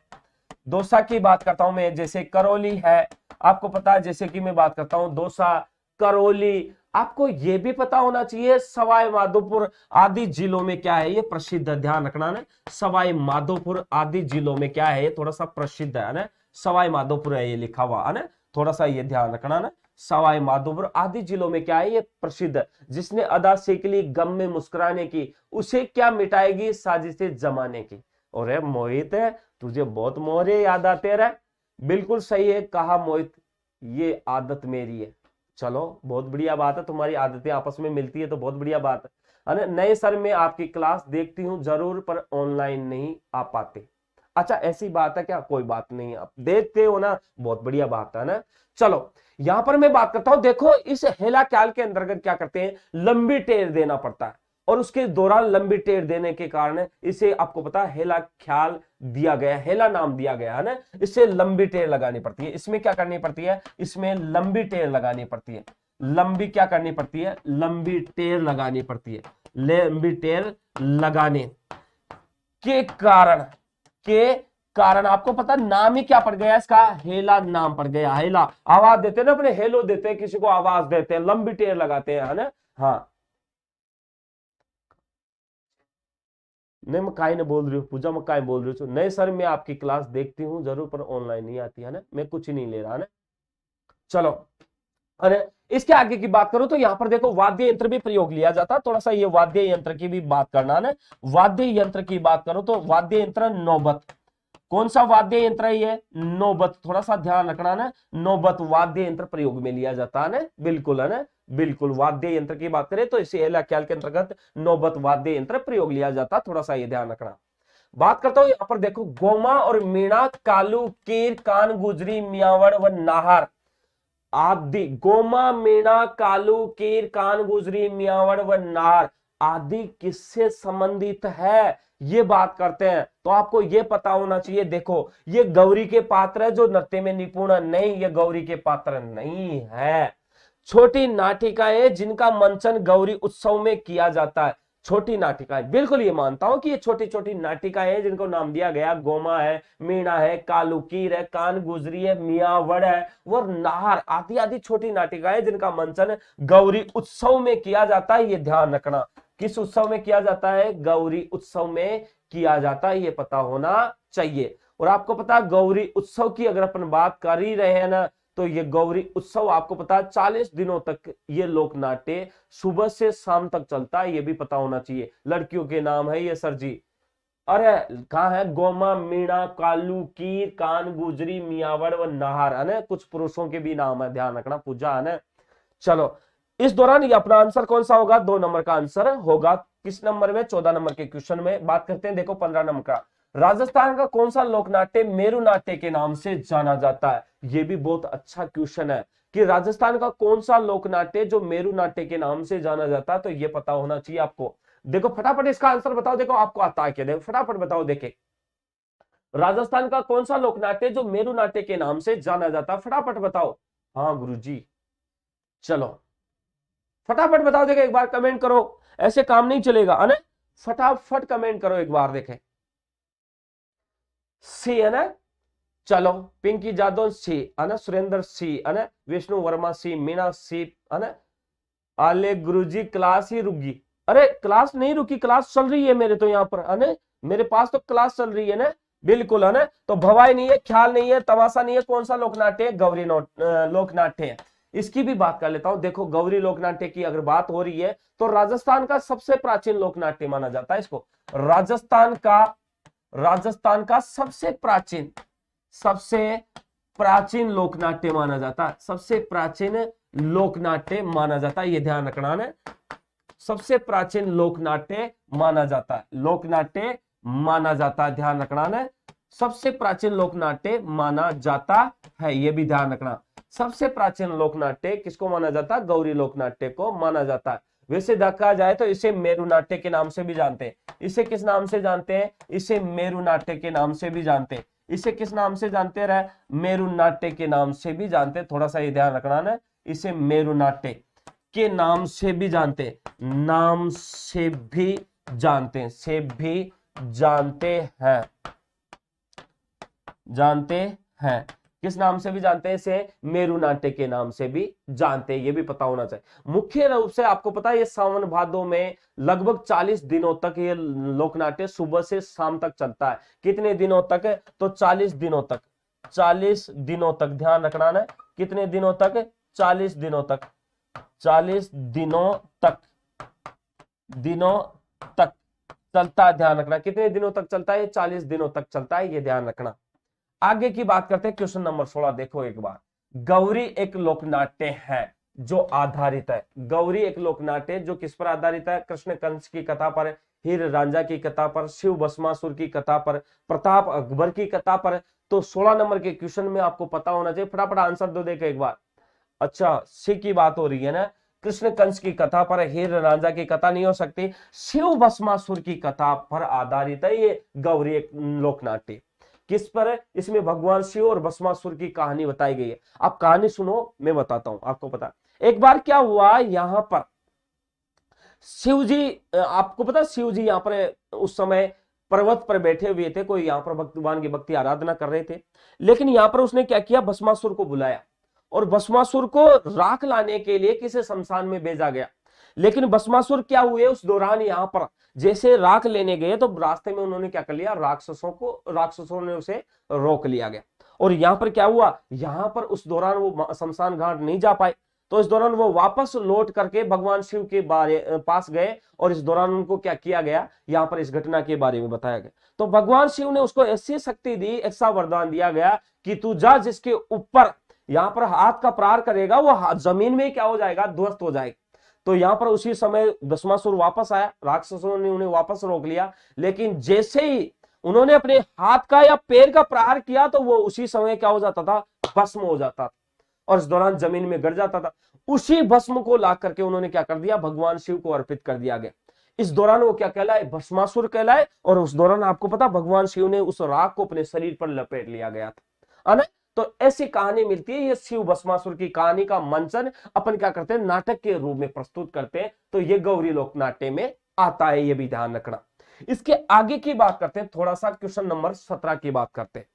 दौसा की बात करता हूं मैं, जैसे करौली है, आपको पता है जैसे कि मैं बात करता हूं दौसा, करौली। आपको यह भी पता होना चाहिए सवाई माधोपुर आदि जिलों में क्या है, ये प्रसिद्ध है, ध्यान रखना ना। सवाई माधोपुर आदि जिलों में क्या है, ये थोड़ा सा प्रसिद्ध है ना, सवाई माधोपुर है ये लिखा हुआ है ना, थोड़ा सा ये ध्यान रखना ना। सवाई माधोपुर आदि जिलों में क्या है, ये प्रसिद्ध है। जिसने अदा सीख ली गम में मुस्कुराने की, उसे क्या मिटाएगी साजिशें जमाने की। और मोहित है, तुझे बहुत मोहरे याद आते रहे, बिल्कुल सही है कहा मोहित, ये आदत मेरी है। चलो बहुत बढ़िया बात है, तुम्हारी आदतें आपस में मिलती है तो बहुत बढ़िया बात है। नए सर में आपकी क्लास देखती हूँ जरूर, पर ऑनलाइन नहीं आ पाते। अच्छा ऐसी बात है क्या? कोई बात नहीं, आप देखते हो ना, बहुत बढ़िया बात है ना। चलो यहां पर मैं बात करता हूं, देखो इस हेला ख्याल के अंतर्गत क्या करते हैं, लंबी टेर देना पड़ता है, और उसके दौरान लंबी टेर देने के कारण इसे आपको पता है हेला ख्याल दिया गया, हेला नाम दिया गया है ना। इससे लंबी टेर लगानी पड़ती है, इसमें क्या करनी पड़ती है, इसमें लंबी टेर लगानी पड़ती है, लंबी क्या करनी पड़ती है, लंबी टेर लगानी पड़ती है। लंबी टेर लगाने के कारण आपको पता नाम ही क्या पड़ गया इसका, हेला नाम पड़ गया। हेला आवाज देते हैं ना अपने, हेलो देते हैं, किसी को आवाज देते हैं, लंबी टेर लगाते हैं, है ना। हाँ नहीं मकाई ने बोल रही हूँ, पूजा मकाई बोल रही हूँ। नए सर मैं आपकी क्लास देखती हूँ जरूर, पर ऑनलाइन नहीं आती है ना, मैं कुछ ही नहीं ले रहा ना। चलो अरे इसके आगे की बात करूं तो यहां पर देखो वाद्य यंत्र भी प्रयोग लिया जाता है, थोड़ा सा ये वाद्य यंत्र की भी बात करना है। वाद्य यंत्र की बात करो तो वाद्य यंत्र नौबत, कौन सा वाद्य यंत्र है ये, नौबत, थोड़ा सा ध्यान रखना ना, नौबत वाद्य यंत्र प्रयोग में लिया जाता है ना, बिल्कुल है ना। बिल्कुल वाद्य यंत्र की बात करें तो इसे हेला ख्याल के अंतर्गत नौबत वाद्य यंत्र प्रयोग लिया जाता है, थोड़ा सा ये ध्यान रखना। बात करता हूं यहां पर देखो गोमा और मीणा, कालू, कीर, कान, गुजरी, मियावड़ व नाहर आदि, गोमा, मीणा, कालू, कीर, कान, गुजरी, मियावड़ व नाहर आदि किससे संबंधित है, ये बात करते हैं। तो आपको ये पता होना चाहिए, देखो ये गौरी के पात्र है जो नृत्य में निपुण नहीं, ये गौरी के पात्र नहीं है। छोटी नाटिकाएं जिनका मंचन गौरी उत्सव में किया जाता है, छोटी नाटिकाएं, बिल्कुल ये मानता हूं कि ये छोटी छोटी नाटिकाएं हैं जिनको नाम दिया गया, गोमा है, मीणा है, कालुकीर है, कान गुजरी है, मियावड़ है, वो नाहर आदि आदि छोटी नाटिकाएं जिनका मंचन गौरी उत्सव में किया जाता है, ये ध्यान रखना। किस उत्सव में किया जाता है, गौरी उत्सव में किया जाता है, ये पता होना चाहिए। और आपको पता है गौरी उत्सव की अगर अपन बात कर ही रहे हैं ना, तो ये गौरी उत्सव आपको पता है 40 दिनों तक ये लोक नाट्य सुबह से शाम तक चलता है, ये भी पता होना चाहिए। लड़कियों के नाम है ये सर जी, अरे कहा है, गोमा, मीणा, कालू, कीर, कान, गुजरी, मियावड़ व नाहर, है ना, कुछ पुरुषों के भी नाम है, ध्यान रखना, पूजा, है ना। चलो, इस दौरान ये अपना आंसर कौन सा होगा, 2 नंबर का आंसर होगा। किस नंबर में, 14 नंबर के क्वेश्चन में बात करते हैं। देखो 15 नंबर का, राजस्थान का कौन सा लोक नाट्य मेरु नाट्य के नाम से जाना जाता है। ये भी बहुत अच्छा क्वेश्चन है कि राजस्थान का कौन सा लोक नाट्य जो मेरु नाट्य के नाम से जाना जाता है, तो ये पता होना चाहिए आपको। देखो फटाफट इसका आंसर बताओ, देखो आपको आता है क्या, देखो फटाफट बताओ। देखे, राजस्थान का कौन सा लोक नाट्य जो मेरु नाट्य के नाम से जाना जाता है, फटाफट बताओ। हाँ गुरुजी, चलो फटाफट बताओ। देखे एक बार कमेंट करो, ऐसे काम नहीं चलेगा, है ना, फटाफट कमेंट करो एक बार। देखे सी, है ना, चलो, पिंकी जादव सी, है ना, सुरेंद्र सी, है ना, विष्णु वर्मा सी, मीना सी, है ना। आले गुरुजी क्लास ही रुकी, अरे क्लास नहीं रुकी, क्लास चल रही है मेरे तो यहाँ पर, है ना, मेरे पास तो क्लास चल रही है ना, बिल्कुल, है ना। तो भवाई नहीं है, ख्याल नहीं है, तमाशा नहीं है, कौन सा लोकनाट्य है, गौरी लोकनाट्य है। इसकी भी बात कर लेता हूं। देखो गौरी लोकनाट्य की अगर बात हो रही है तो राजस्थान का सबसे प्राचीन लोकनाट्य माना जाता है इसको। राजस्थान का सबसे प्राचीन लोकनाट्य माना जाता है, सबसे प्राचीन लोकनाट्य माना जाता है, ये ध्यान रखना है। सबसे प्राचीन लोकनाट्य माना जाता है, लोकनाट्य माना जाता है, ध्यान रखना है। सबसे प्राचीन लोकनाट्य माना जाता है, ये भी ध्यान रखना। सबसे प्राचीन लोकनाट्य किसको माना जाता है, गौरी लोकनाट्य को माना जाता है। वैसे देखा जाए तो इसे मेरु नाट्य के नाम से भी जानते हैं। इसे किस नाम से जानते हैं, इसे मेरु नाट्य के नाम से भी जानते हैं। इसे किस नाम से जानते रहे, मेरु नाट्य के नाम से भी जानते हैं, थोड़ा सा ये ध्यान रखना है। इसे मेरु नाट्य के नाम से भी जानते हैं, नाम से भी जानते हैं, से भी जानते हैं, जानते हैं। किस नाम से भी जानते हैं, इसे मेरु नाट्य के नाम से भी जानते हैं, ये भी पता होना चाहिए। मुख्य रूप से आपको पता है ये सावन भादो में लगभग 40 दिनों तक ये लोकनाट्य सुबह से शाम तक चलता है। कितने दिनों तक, तो 40 दिनों तक, 40 दिनों तक, ध्यान रखना है। कितने दिनों तक, 40 दिनों तक, 40 दिनों तक, दिनों तक चलता है, ध्यान रखना। कितने दिनों तक चलता है, 40 दिनों तक चलता है, ये ध्यान रखना। आगे की बात करते हैं, क्वेश्चन नंबर 16 देखो एक बार। गौरी एक लोकनाट्य है जो आधारित है, गौरी एक लोकनाट्य जो किस पर आधारित है, कृष्ण कंस की कथा पर, हीर रांझा की कथा पर, शिव भस्मासुर की कथा पर, प्रताप अकबर की कथा पर। तो 16 नंबर के क्वेश्चन में आपको पता होना चाहिए, फटाफट आंसर दो देखो एक बार। अच्छा, सी की बात हो रही है ना, कृष्ण कंस की कथा पर, हीर रांझा की कथा नहीं हो सकती, शिव भस्मासुर की कथा पर आधारित है ये गौरी एक लोकनाट्य। किस पर है, इसमें भगवान शिव और भस्मासुर की कहानी बताई गई है। आप कहानी सुनो, मैं बताता हूं आपको। पता एक बार क्या हुआ, यहां पर शिव जी, आपको पता शिव जी यहां पर उस समय पर्वत पर बैठे हुए थे, कोई यहां पर भगवान की भक्ति आराधना कर रहे थे। लेकिन यहां पर उसने क्या किया, भस्मासुर को बुलाया और भस्मासुर को राख लाने के लिए किसी शमशान में भेजा गया। लेकिन भस्मासुर क्या हुए, उस दौरान यहां पर जैसे राख लेने गए तो रास्ते में उन्होंने क्या कर लिया, राक्षसों ने उसे रोक लिया गया। और यहां पर क्या हुआ, यहां पर उस दौरान वो शमशान घाट नहीं जा पाए, तो इस दौरान वो वापस लौट करके भगवान शिव के पास गए और इस दौरान उनको क्या किया गया, यहां पर इस घटना के बारे में बताया गया। तो भगवान शिव ने उसको ऐसी शक्ति दी, ऐसा वरदान दिया गया कि तू जा, जिसके ऊपर यहां पर हाथ का प्रहार करेगा वो जमीन में क्या हो जाएगा, ध्वस्त हो जाएगा। तो यहां पर उसी समय भस्मासुर वापस आया, राक्षसों ने उन्हें वापस रोक लिया। लेकिन जैसे ही उन्होंने अपने हाथ का या पैर का प्रहार किया तो वो उसी समय क्या हो जाता था, भस्म हो जाता था और इस दौरान जमीन में गिर जाता था। उसी भस्म को ला करके उन्होंने क्या कर दिया, भगवान शिव को अर्पित कर दिया गया। इस दौरान वो क्या कहलाए, भस्मासुर कहलाए। और उस दौरान आपको पता, भगवान शिव ने उस राख को अपने शरीर पर लपेट लिया गया था, है ना। तो ऐसी कहानी मिलती है, ये शिव भस्मासुर की कहानी का मंचन अपन क्या करते हैं, नाटक के रूप में प्रस्तुत करते हैं। तो ये गौरी लोकनाट्य में आता है, ये भी ध्यान रखना। इसके आगे की बात करते हैं, थोड़ा सा क्वेश्चन नंबर 17 की बात करते हैं।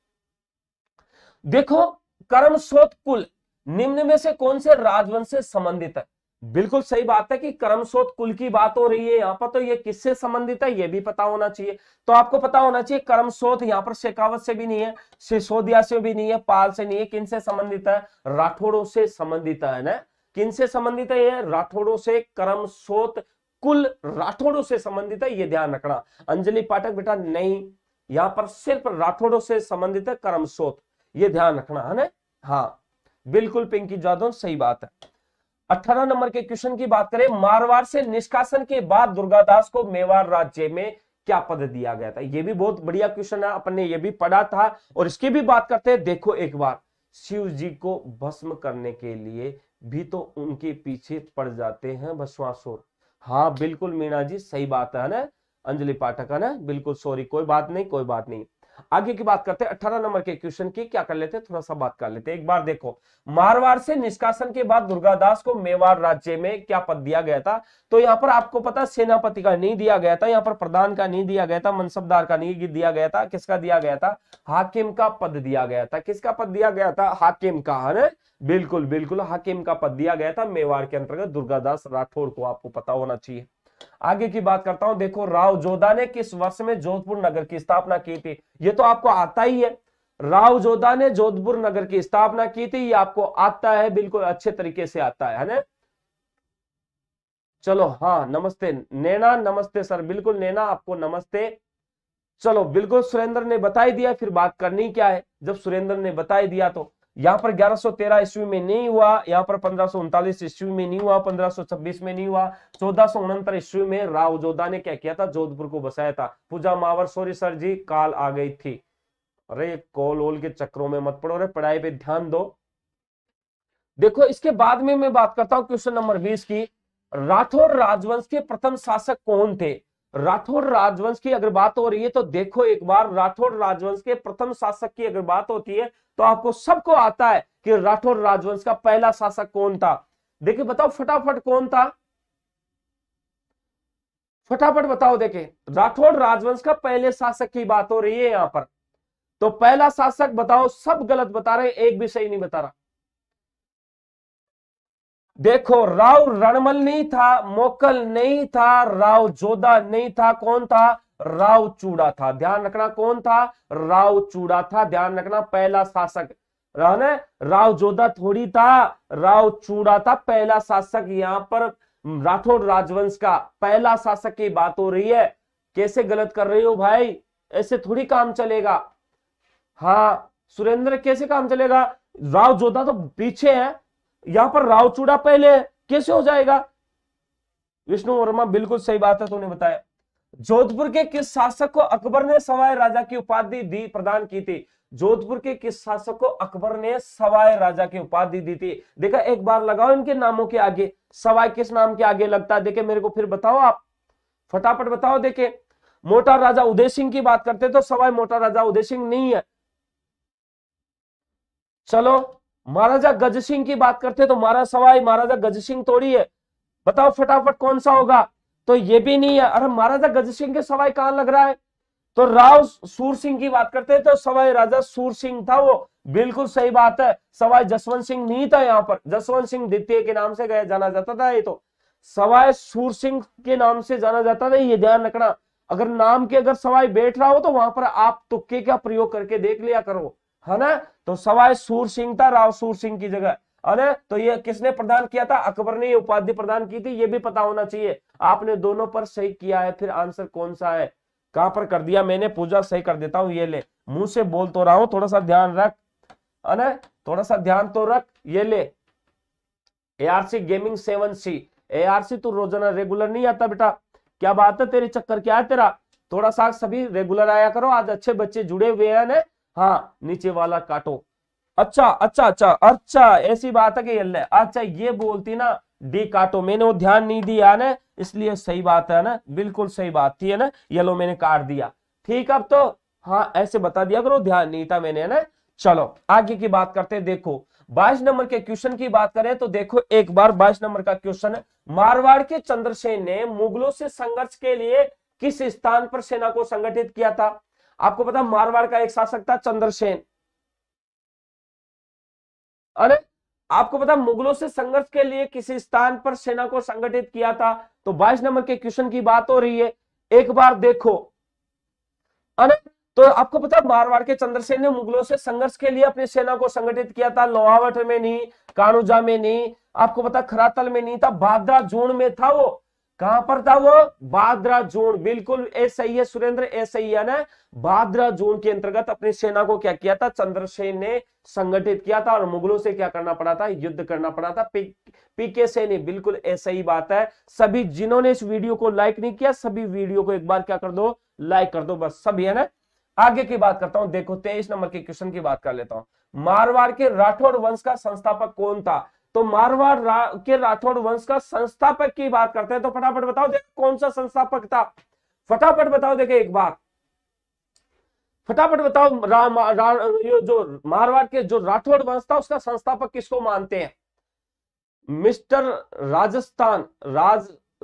देखो, कर्मशोथ कुल निम्न में से कौन से राजवंश से संबंधित है। बिल्कुल सही बात है कि कर्मशोथ कुल की बात हो रही है यहाँ पर, तो ये किससे संबंधित है ये भी पता होना चाहिए। तो आपको पता होना चाहिए कर्मशोथ यहाँ पर शेखावत से भी नहीं है, सिसोदिया से भी नहीं है, पाल से नहीं है, किन से संबंधित है, राठौड़ों से संबंधित है ना। किन से संबंधित है ये, राठौड़ों से कर्मशोथ कुल राठौड़ों से संबंधित है, ये ध्यान रखना। अंजलि पाठक बेटा नहीं, यहां पर सिर्फ राठौड़ों से संबंधित है कर्मशोथ, ये ध्यान रखना है ना। हाँ बिल्कुल पिंकी जादव, सही बात है। 18 नंबर के क्वेश्चन की बात करें, मारवाड़ से निष्कासन के बाद दुर्गादास को मेवाड़ राज्य में क्या पद दिया गया था? ये भी बहुत बढ़िया क्वेश्चन है, अपन ने ये भी पढ़ा था और इसकी भी बात करते हैं। देखो एक बार, शिव जी को भस्म करने के लिए भी तो उनके पीछे पड़ जाते हैं भस्मासुर। हाँ बिल्कुल मीना जी, सही बात है ना। अंजलि पाठक है ना, बिल्कुल सॉरी, कोई बात नहीं, कोई बात नहीं। आगे की बात करते हैं 18 नंबर के क्वेश्चन की, क्या कर लेते हैं, थोड़ा सा बात कर लेते हैं। एक बार देखो, मारवाड़ से निष्कासन के बाद दुर्गादास को मेवाड़ राज्य में क्या पद दिया गया था? तो यहाँ पर आपको पता, सेनापति का नहीं दिया गया था, यहाँ पर प्रधान का नहीं दिया गया था, मनसबदार का नहीं दिया गया था, किसका दिया गया था? हाकिम का पद दिया गया था। किसका पद दिया गया था? हाकिम का, है ना, बिल्कुल बिल्कुल हाकिम का पद दिया गया था मेवाड़ के अंतर्गत दुर्गादास राठौड़ को, आपको पता होना चाहिए। आगे की बात करता हूं, देखो राव जोधा ने किस वर्ष में जोधपुर नगर की स्थापना की थी? ये तो आपको आता ही है, राव जोधा ने जोधपुर नगर की स्थापना की थी, ये आपको आता है, बिल्कुल अच्छे तरीके से आता है ना। चलो हाँ, नमस्ते नैना, नमस्ते सर, बिल्कुल नैना आपको नमस्ते। चलो बिल्कुल, सुरेंद्र ने बता ही दिया, फिर बात करनी क्या है जब सुरेंद्र ने बता ही दिया। तो यहाँ पर 1113 ईस्वी में नहीं हुआ, यहाँ पर 1539 ईस्वी में नहीं हुआ, 1526 में नहीं हुआ, 1469 ईस्वी में राव जोधा ने क्या किया था? जोधपुर को बसाया था। पूजा मावर, सॉरी सर जी, काल आ गई थी। अरे कॉल वोल के चक्रों में मत पड़ो, अरे पढ़ाई पे ध्यान दो। देखो इसके बाद में मैं बात करता हूं क्वेश्चन नंबर 20 की, राठौर राजवंश के प्रथम शासक कौन थे? राठौर राजवंश की अगर बात हो रही है तो देखो एक बार, राठौर राजवंश के प्रथम शासक की अगर बात होती है तो आपको सबको आता है कि राठौर राजवंश का पहला शासक कौन था। देखिए बताओ फटाफट, कौन था? फटाफट बताओ। देखे, राठौर राजवंश का पहले शासक की बात हो रही है यहां पर, तो पहला शासक बताओ। सब गलत बता रहे, एक भी सही नहीं बता रहा। देखो, राव रणमल नहीं था, मोकल नहीं था, राव जोधा नहीं था, कौन था? राव चूड़ा था। ध्यान रखना, कौन था? राव चूड़ा था, ध्यान रखना। पहला शासक राव जोधा थोड़ी था, राव चूड़ा था पहला शासक। यहां पर राठौर राजवंश का पहला शासक की बात हो रही है। कैसे गलत कर रहे हो भाई, ऐसे थोड़ी काम चलेगा। हाँ सुरेंद्र, कैसे काम चलेगा? राव जोधा तो पीछे है, यहां पर राव चूड़ा पहले है, कैसे हो जाएगा? विष्णु वर्मा, बिल्कुल सही बात है, तूने बताया। जोधपुर के किस शासक को अकबर ने सवाई राजा की उपाधि दी, प्रदान की थी? जोधपुर के किस शासक को अकबर ने सवाई राजा की उपाधि दी थी? देखा, एक बार लगाओ इनके नामों के आगे, सवाई किस नाम के आगे लगता है? देखे मेरे को फिर बताओ, आप फटाफट बताओ। देखे, मोटा राजा उदय सिंह की बात करते तो सवाई मोटा राजा उदय सिंह नहीं है। चलो, महाराजा गज सिंह की बात करते तो सवाई महाराजा गज सिंह थोड़ी है। बताओ फटाफट कौन सा होगा? तो ये भी नहीं है। अरे महाराजा गज सिंह के सवाई कहां लग रहा है? तो राव सूर सिंह की बात करते तो सवाई राजा सूर सिंह था वो, बिल्कुल सही बात है। सवाई जसवंत सिंह नहीं था, यहाँ पर जसवंत सिंह द्वितीय के नाम से जाना जाता था, ये तो सवाई सूर सिंह के नाम से जाना जाता था, ये ध्यान रखना। अगर नाम के अगर सवाई बैठ रहा हो तो वहां पर आप तुक्के का प्रयोग करके देख लिया करो, है ना। तो सवाई सूर सिंह था राव सूर सिंह की जगह, है। तो ये किसने प्रदान किया था? अकबर ने ये उपाधि प्रदान की थी, ये भी पता होना चाहिए। आपने दोनों पर सही किया है, फिर आंसर कौन सा है, कहां पर कर दिया मैंने? पूजा सही कर देता हूं, ये ले, मुंह से बोल तो रहा हूं, थोड़ा सा ध्यान रख, है ना, थोड़ा सा ध्यान तो रख। ये ले, ARC गेमिंग 7C, ARC तू रोजाना रेगुलर नहीं आता बेटा, क्या बात है, तेरे चक्कर क्या है तेरा? थोड़ा सा सभी रेगुलर आया करो, आज अच्छे बच्चे जुड़े हुए हैं ना। हाँ, नीचे वाला काटो। अच्छा अच्छा अच्छा अच्छा, ऐसी बात है कि अच्छा ये बोलती ना डी काटो, मैंने वो ध्यान नहीं दिया ना, इसलिए सही बात है ना, बिल्कुल सही बात थी, है ना, येलो मैंने काट दिया। ठीक, अब तो हाँ ऐसे बता दिया करो, ध्यान नहीं था मैंने, है ना। चलो आगे की बात करते हैं। देखो 22 नंबर के क्वेश्चन की बात करें तो देखो एक बार 22 नंबर का क्वेश्चन है, मारवाड़ के चंद्रसेन ने मुगलों से संघर्ष के लिए किस स्थान पर सेना को संगठित किया था? आपको पता, मारवाड़ का एक शासक था चंद्रसेन, अरे आपको पता मुगलों से संघर्ष के लिए किसी स्थान पर सेना को संगठित किया था? तो 22 नंबर के क्वेश्चन की बात हो रही है, एक बार देखो, अरे तो आपको पता मारवाड़ के चंद्रसेन ने मुगलों से संघर्ष के लिए अपनी सेना को संगठित किया था। लोहावट में नहीं, कानुजा में नहीं, आपको पता खरातल में नहीं था, भाद्रा जून में था वो। कहां पर था वो? भादरा जून, बिल्कुल ए सही है सुरेंद्र, ए सही है ना। भादरा जून के अंतर्गत अपनी सेना को क्या किया था? चंद्रसेन ने संगठित किया था और मुगलों से क्या करना पड़ा था? युद्ध करना पड़ा था। पीके सैनी, बिल्कुल ए सही बात है। सभी जिन्होंने इस वीडियो को लाइक नहीं किया, सभी वीडियो को एक बार क्या कर दो? लाइक कर दो, बस सभी, है ना। आगे की बात करता हूं, देखो 23 नंबर के क्वेश्चन की बात कर लेता हूं। मारवाड़ के राठौड़ वंश का संस्थापक कौन था? तो मारवाड़ के राठौड़ वंश का संस्थापक की बात करते हैं, तो फटाफट बताओ देखो कौन सा संस्थापक था? फटाफट बताओ देखे एक बार, फटाफट बताओ। ये जो मारवाड़ के जो राठौड़ वंश था उसका संस्थापक किसको मानते हैं? मिस्टर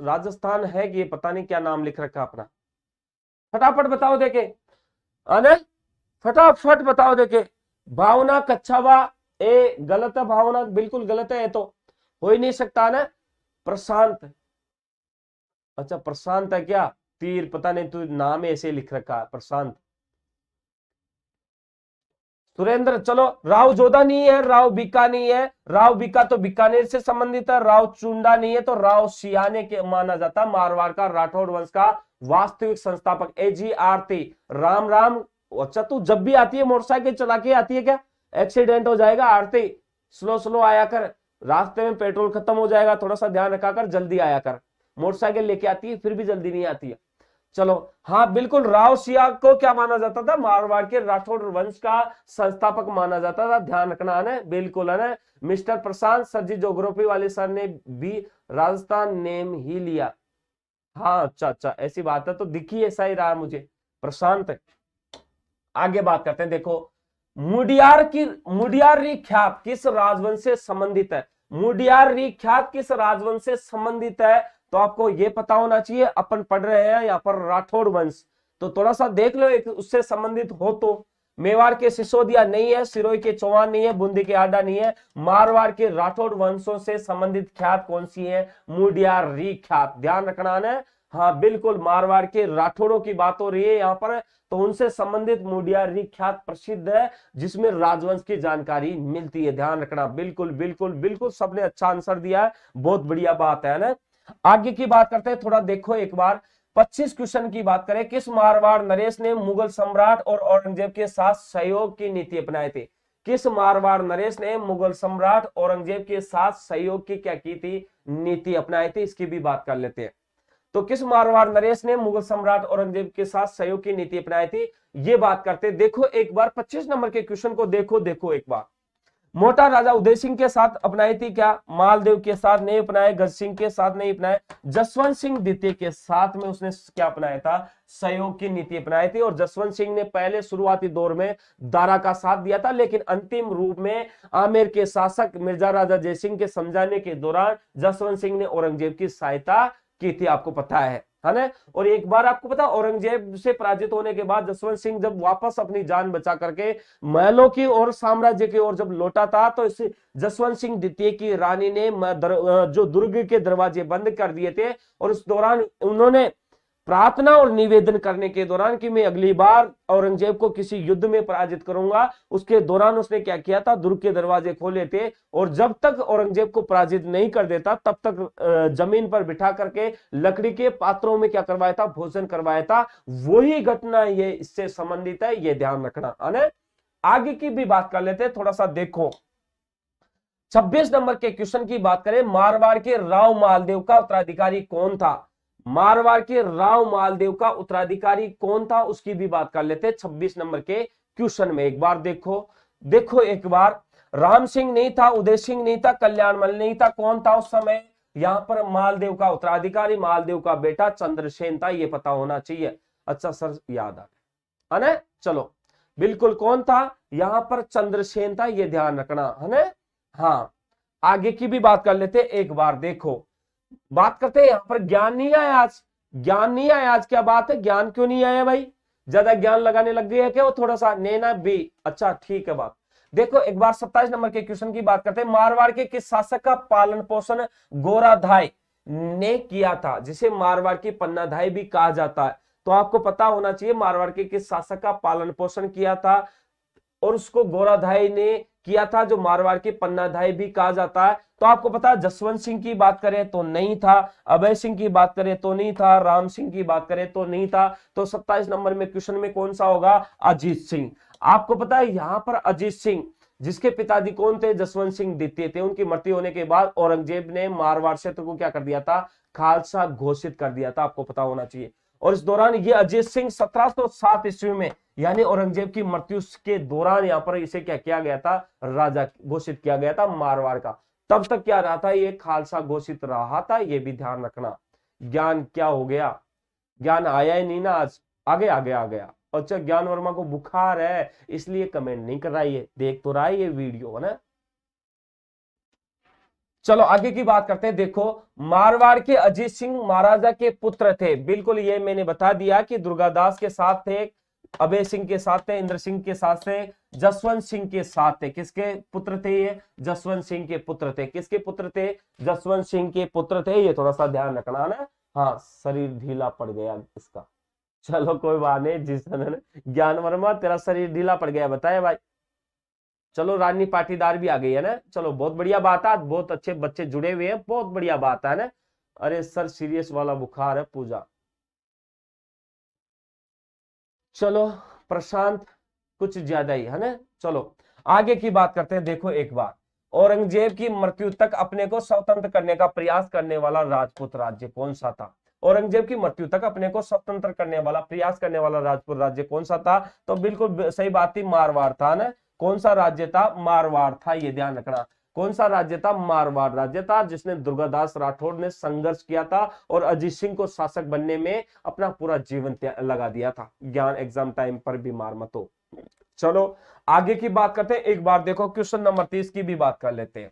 राजस्थान है कि ये पता नहीं क्या नाम लिख रखा अपना, फटाफट बताओ देखे, अने फटाफट बताओ देखे। भावना कच्छावा, ए गलत है, भावना बिल्कुल गलत है, ये तो हो ही नहीं सकता ना। प्रशांत, अच्छा प्रशांत है क्या? तीर पता नहीं, तू नाम ऐसे लिख रखा है प्रशांत। सुरेंद्र, चलो राव जोधा नहीं है, राव बीका नहीं है, राव बीका तो बीकानेर से संबंधित है, राव चुंडा नहीं है, तो राव सियाने के माना जाता मारवाड़ का राठौड़ वंश का वास्तविक संस्थापक। एजी आरती, राम राम। अच्छा तू जब भी आती है मोटरसाइकिल चला के आती है क्या? एक्सीडेंट हो जाएगा आरती, स्लो स्लो आया कर, रास्ते में पेट्रोल खत्म हो जाएगा, थोड़ा सा ध्यान रखा कर, जल्दी आया कर। मोटरसाइकिल लेके आती है फिर भी जल्दी नहीं आती है। चलो हाँ बिल्कुल, राव सिया को क्या माना जाता था? मारवाड़ के राठौड़ वंश का संस्थापक माना जाता था, ध्यान रखना है ना, बिल्कुल है ना। मिस्टर प्रशांत सर जी, ज्योग्राफी वाले सर ने भी राजस्थान नेम ही लिया। हाँ अच्छा अच्छा, ऐसी बात है, तो दिखी ऐसा ही रहा मुझे, प्रशांत है। आगे बात करते हैं, देखो मुडियार ख्यात किस राजवंश से संबंधित है? मुडियार ख्यात किस राजवंश से संबंधित है? तो आपको यह पता होना चाहिए, अपन पढ़ रहे हैं यहाँ पर राठौड़ वंश, तो थोड़ा सा देख लो एक उससे संबंधित हो तो। मेवाड़ के सिसोदिया नहीं है, सिरोही के चौहान नहीं है, बूंदी के आडा नहीं है। मारवाड़ के राठौड़ वंशों से संबंधित ख्यात कौन सी है? मुडियार ख्यात, ध्यान रखना है। हाँ बिल्कुल, मारवाड़ के राठौड़ों की बात हो रही है यहाँ पर, तो उनसे संबंधित मुडियार ख्यात प्रसिद्ध है, जिसमें राजवंश की जानकारी मिलती है, ध्यान रखना। बिल्कुल बिल्कुल बिल्कुल, सबने अच्छा आंसर दिया है, बहुत बढ़िया बात है ना। आगे की बात करते हैं, थोड़ा देखो एक बार 25 क्वेश्चन की बात करें। किस मारवाड़ नरेश ने मुगल सम्राट और औरंगजेब के साथ सहयोग की नीति अपनाए थे? किस मारवाड़ नरेश ने मुगल सम्राट औरंगजेब के साथ सहयोग की क्या की थी? नीति अपनाई थी, इसकी भी बात कर लेते हैं। तो किस मारवाड़ नरेश ने मुगल सम्राट औरंगजेब के साथ सहयोग की नीति अपनाई थी, ये बात करते हैं। देखो एक बार 25 नंबर के क्वेश्चन को देखो एक बार। मोटा राजा उदय सिंह के साथ अपनाई थी क्या? मालदेव के साथ नहीं अपनाए, गज सिंह के साथ नहीं अपनाए, जसवंत सिंह द्वितीय के साथ में उसने क्या अपनाया था? सहयोग की नीति अपनाई थी। और जसवंत सिंह ने पहले शुरुआती दौर में दारा का साथ दिया था, लेकिन अंतिम रूप में आमेर के शासक मिर्जा राजा जयसिंह के समझाने के दौरान जसवंत सिंह ने औरंगजेब की सहायता की थी, आपको पता है ना। और एक बार आपको पता, औरंगजेब से पराजित होने के बाद जसवंत सिंह जब वापस अपनी जान बचा करके महलों की और साम्राज्य की ओर जब लौटा था, तो इस जसवंत सिंह द्वितीय की रानी ने जो दुर्ग के दरवाजे बंद कर दिए थे, और उस दौरान उन्होंने प्रार्थना और निवेदन करने के दौरान कि मैं अगली बार औरंगजेब को किसी युद्ध में पराजित करूंगा, उसके दौरान उसने क्या किया था? दुर्ग के दरवाजे खोले थे, और जब तक औरंगजेब को पराजित नहीं कर देता तब तक जमीन पर बिठा करके लकड़ी के पात्रों में क्या करवाया था? भोजन करवाया था। वही घटना ये इससे संबंधित है, ये ध्यान रखना है। आगे की भी बात कर लेते हैं, थोड़ा सा देखो 26 नंबर के क्वेश्चन की बात करें। मारवाड़ के राव मालदेव का उत्तराधिकारी कौन था? मारवाड़ के राव मालदेव का उत्तराधिकारी कौन था, उसकी भी बात कर लेते हैं 26 नंबर के क्वेश्चन में। एक बार देखो एक बार, राम सिंह नहीं था, उदय सिंह नहीं था, कल्याणमल नहीं था, कौन था उस समय यहां पर मालदेव का उत्तराधिकारी? मालदेव का बेटा चंद्रसेन था, ये पता होना चाहिए। अच्छा सर याद आ गया, है ना। चलो बिल्कुल, कौन था यहां पर? चंद्रसेन था, ये ध्यान रखना है ना। हाँ आगे की भी बात कर लेते, एक बार देखो बात करते हैं। यहां पर ज्ञान नहीं आया आज, ज्ञान नहीं आया आज, क्या बात है? ज्ञान क्यों नहीं आया भाई? ज्यादा ज्ञान लगाने लग गए है क्या? वो थोड़ा सा नैना बी, अच्छा ठीक है बात। देखो एक बार 27 नंबर के क्वेश्चन की बात करते हैं। मारवाड़ के किस शासक का पालन पोषण गोराधाय ने किया था, जिसे मारवाड़ की पन्नाधाय भी कहा जाता है? तो आपको पता होना चाहिए मारवाड़ के किस शासक का पालन पोषण किया था, और उसको गोराधाई ने किया था, जो मारवाड़ की पन्नाधाई भी कहा जाता है। तो तो आपको पता है जसवंत सिंह की बात करें तो नहीं था, अभय सिंह की बात करें तो नहीं था, राम सिंह की बात करें तो नहीं था। तो 27 नंबर में क्वेश्चन में कौन सा होगा? अजीत सिंह। आपको पता है यहां पर अजीत सिंह जिसके पिताजी कौन थे? जसवंत सिंह द्वितीय थे। उनकी मृत्यु होने के बाद औरंगजेब ने मारवाड़ क्षेत्र को क्या कर दिया था? खालसा घोषित कर दिया था, आपको पता होना चाहिए। और इस दौरान ये अजीत सिंह 1707 ईस्वी में यानी औरंगजेब की मृत्यु के दौरान यहां पर इसे क्या किया गया था? राजा घोषित किया गया था मारवाड़ का। तब तक क्या रहा था? ये खालसा घोषित रहा था, ये भी ध्यान रखना। ज्ञान क्या हो गया? ज्ञान आया ही नहीं ना आज, आगे आगे आ गया। अच्छा, ज्ञान वर्मा को बुखार है इसलिए कमेंट नहीं कर रहा है, देख तो रहा है ये वीडियो है ना। चलो आगे की बात करते हैं। देखो, मारवाड़ के अजीत सिंह महाराजा के पुत्र थे, बिल्कुल ये मैंने बता दिया कि दुर्गादास के साथ थे, अभय सिंह के साथ थे, इंद्र सिंह के साथ थे, जसवंत सिंह के साथ थे। किसके पुत्र थे ये? जसवंत सिंह के पुत्र थे। किसके पुत्र थे? जसवंत सिंह के पुत्र थे। ये थोड़ा सा ध्यान रखना ना। हाँ, शरीर ढीला पड़ गया इसका। चलो कोई बात नहीं, जिस ज्ञान वर्मा तेरा शरीर ढीला पड़ गया, बताए भाई। चलो रानी पाटीदार भी आ गई है ना। चलो बहुत बढ़िया बात है, बहुत अच्छे बच्चे जुड़े हुए हैं, बहुत बढ़िया बात है ना। अरे सर सीरियस वाला बुखार है पूजा। चलो प्रशांत कुछ ज्यादा ही है ना। चलो आगे की बात करते हैं। देखो एक बार, औरंगजेब की मृत्यु तक अपने को स्वतंत्र करने का प्रयास करने वाला राजपूत राज्य कौन सा था? औरंगजेब की मृत्यु तक अपने को स्वतंत्र करने वाला प्रयास करने वाला राजपूत राज्य कौन सा था? तो बिल्कुल सही बात थी, मारवाड़ था ना। कौन सा राज्य था? मारवाड़ था, ये ध्यान रखना। कौन सा राज्य था? मारवाड़ राज्य था, जिसने दुर्गादास राठौड़ ने संघर्ष किया था और अजीत सिंह को शासक बनने में अपना पूरा जीवन लगा दिया था। ज्ञान एग्जाम टाइम पर बीमार मत हो। चलो आगे की बात करते हैं। एक बार देखो क्वेश्चन नंबर 30 की भी बात कर लेते हैं।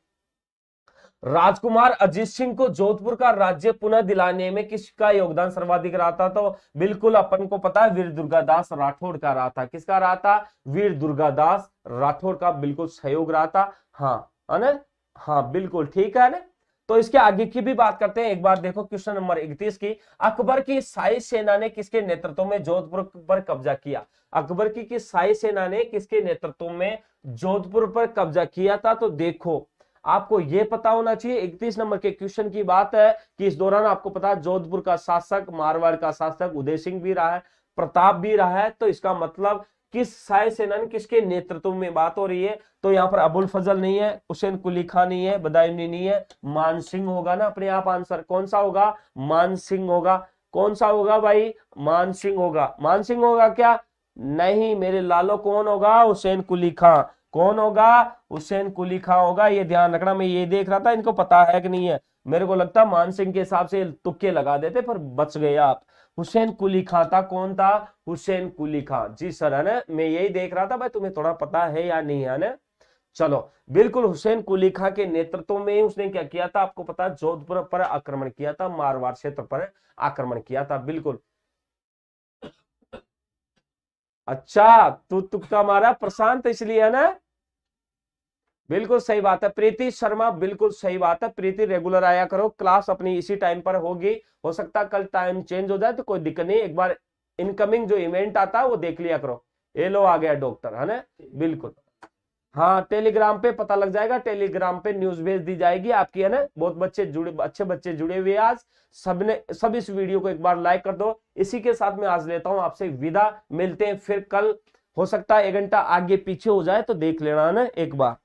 राजकुमार अजीत सिंह को जोधपुर का राज्य पुनः दिलाने में किसका योगदान सर्वाधिक रहा था? तो बिल्कुल अपन को पता है, वीर दुर्गादास राठौड़ का रहा था। किसका रहा था? वीर दुर्गादास राठौड़ का बिल्कुल सहयोग रहा था। हाँ है ना, हाँ बिल्कुल ठीक है ना। तो इसके आगे की भी बात करते हैं। एक बार देखो क्वेश्चन नंबर 31 की, अकबर की शाही सेना ने किसके नेतृत्व में जोधपुर पर कब्जा किया? अकबर की शाही सेना ने किसके नेतृत्व में जोधपुर पर कब्जा किया था? तो देखो आपको यह पता होना चाहिए, 31 नंबर के क्वेश्चन की बात है कि इस दौरान आपको पता है जोधपुर का शासक, मारवाड़ का शासक उदय सिंह भी रहा है, प्रताप भी रहा है। तो इसका मतलब किस शाही सेना ने किसके नेतृत्व में बात हो रही है? तो यहाँ पर अबुल फजल नहीं है, हुसैन कुली खान नहीं है, बदायूनी नहीं है, मान सिंह होगा ना अपने आप आंसर। कौन सा होगा? मान सिंह होगा। कौन सा होगा भाई? मान सिंह होगा। मान सिंह होगा क्या? नहीं मेरे लालो, कौन होगा? हुसैन कुली खान। कौन होगा? हुसैन कुली खान होगा। ये ध्यान रखना। मैं ये देख रहा था इनको पता है कि नहीं है, मेरे को लगता मान सिंह के हिसाब से तुक्के लगा देते, पर बच गए आप। हुसैन कुली खान था। कौन था? हुसैन कुली खान। जी सर है ना, मैं यही देख रहा था भाई तुम्हें थोड़ा पता है या नहीं है ना। चलो बिल्कुल हुसैन कुली खान के नेतृत्व में उसने क्या किया था? आपको पता है जोधपुर पर आक्रमण किया था, मारवाड़ क्षेत्र पर आक्रमण किया था। बिल्कुल अच्छा, तू तुक्का मारा प्रशांत इसलिए है ना। बिल्कुल सही बात है प्रीति शर्मा, बिल्कुल सही बात है प्रीति। रेगुलर आया करो, क्लास अपनी इसी टाइम पर होगी। हो सकता है कल टाइम चेंज हो जाए तो कोई दिक्कत नहीं, एक बार इनकमिंग जो इवेंट आता है वो देख लिया करो। ये लो आ गया डॉक्टर है ना। बिल्कुल हाँ, टेलीग्राम पे पता लग जाएगा, टेलीग्राम पे न्यूज भेज दी जाएगी आपकी है ना। बहुत बच्चे जुड़े, अच्छे बच्चे जुड़े हुए आज। सबने सब इस वीडियो को एक बार लाइक कर दो। इसी के साथ मैं आज लेता हूं आपसे विदा। मिलते हैं फिर कल, हो सकता है 1 घंटा आगे पीछे हो जाए तो देख लेना है ना एक बार।